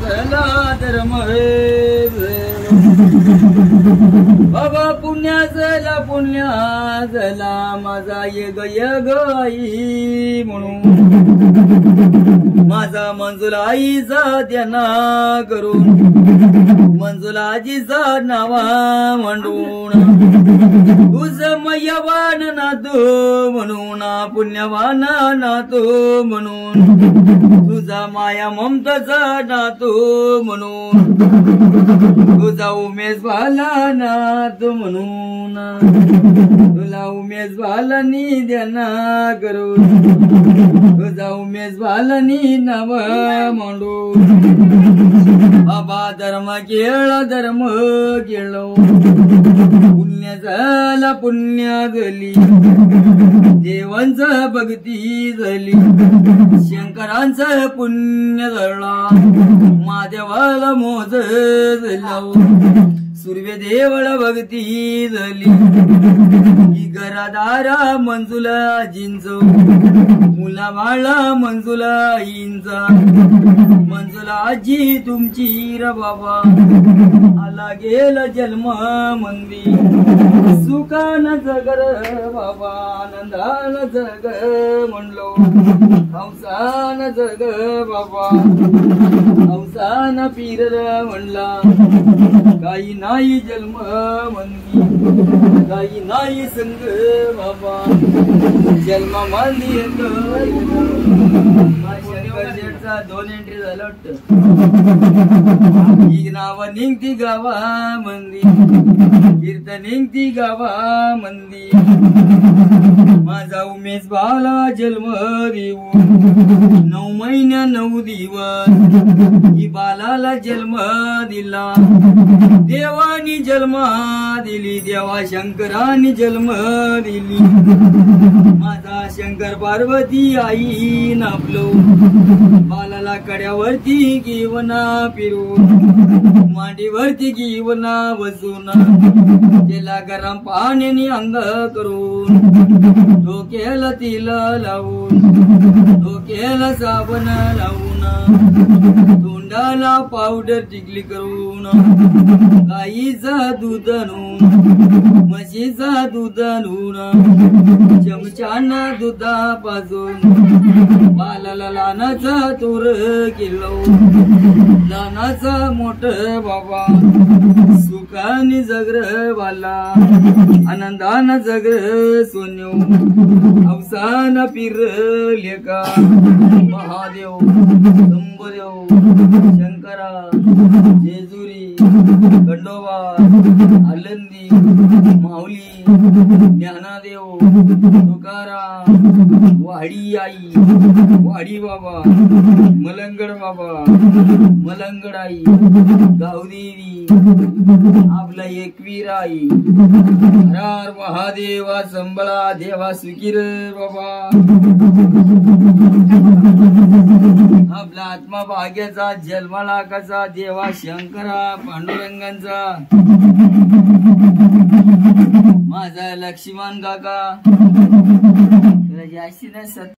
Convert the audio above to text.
झाला धर्म बाबा पुण्या झाला माझा यग आई म्हणून माझा मंजुला आईचा ध्याना करून मंजुला आजीचा नावा म्हणून तुझ मयवान नातो म्हणून पुण्यवान नातो म्हणून तुझा माया ममताचा नातो म्हणून तुझा उमेश भाला नातो म्हणून तुला उमेश भालानी ध्याना करून तुझा उमेश भालानी नाव मांडून बाबा धर्म केळो पुण्य झाला पुण्य झाली देवांचा भक्ती झाली शंकरांचा पुण्य झाला महादेवाला मोज झाला सूर्यदेवाला भक्ती झाली ही घरादारा मंजुला आजींच मुला बाळा मंजुला आईंचा मंजुला आजी तुमची र बाबा आला गेला जन्म मंदी सुखान जगर बाबा आनंदान जग म्हणलो हौसान जग बाबा हौसान पीर म्हणला काही नाही जन्म मंदी काही नाही संग बाबा जन्म मंदी शंकर 2 एंट्री झालं वाटत ही नाव निघती गावा मंदी कीर्तन निघती गावा मंदी माझा उमेश भाला जन्म देऊ 9 महिन्या 9 दिवस ही बालाला जन्म दिला देवानी जन्म दिली देवा शंकरानी जन्म दिली माझा शंकर पार्वती आई नापलो बालाला कड्यावरती घेवना फिरून मांडीवरती घेवना बसून त्याला गरम पाण्याने अंग करून डोक्याला तिल लावून डोक्याला साबण लावून तोंडाला पावडर टिकली करून गाईचा दूध आणून म्हशीचा दूध आणून चमच्याना दुधा पाजून बालाला लहानाचा तोर केलो लहानाचा मोठ बाबा सुखाने जगर बाला आनंदान जगर सोन्यो अवसान पीर लेका महादेव शंभरदेव शंकरा जेजुरी खंडोबा आलंदी माऊली ज्ञानादेव तुकाराम वाडी आई वाडी बाबा मलंगड बाबा मलंगड आई गावदेवी आपला एकवीर आई हर महादेवा संबळा देवा सुखीर बाबा आपला आत्मा भाग्याचा जन्माला कसा देवा शंकरा पांडुरंगांचा माझा लक्ष्मण काका जास्ती नाही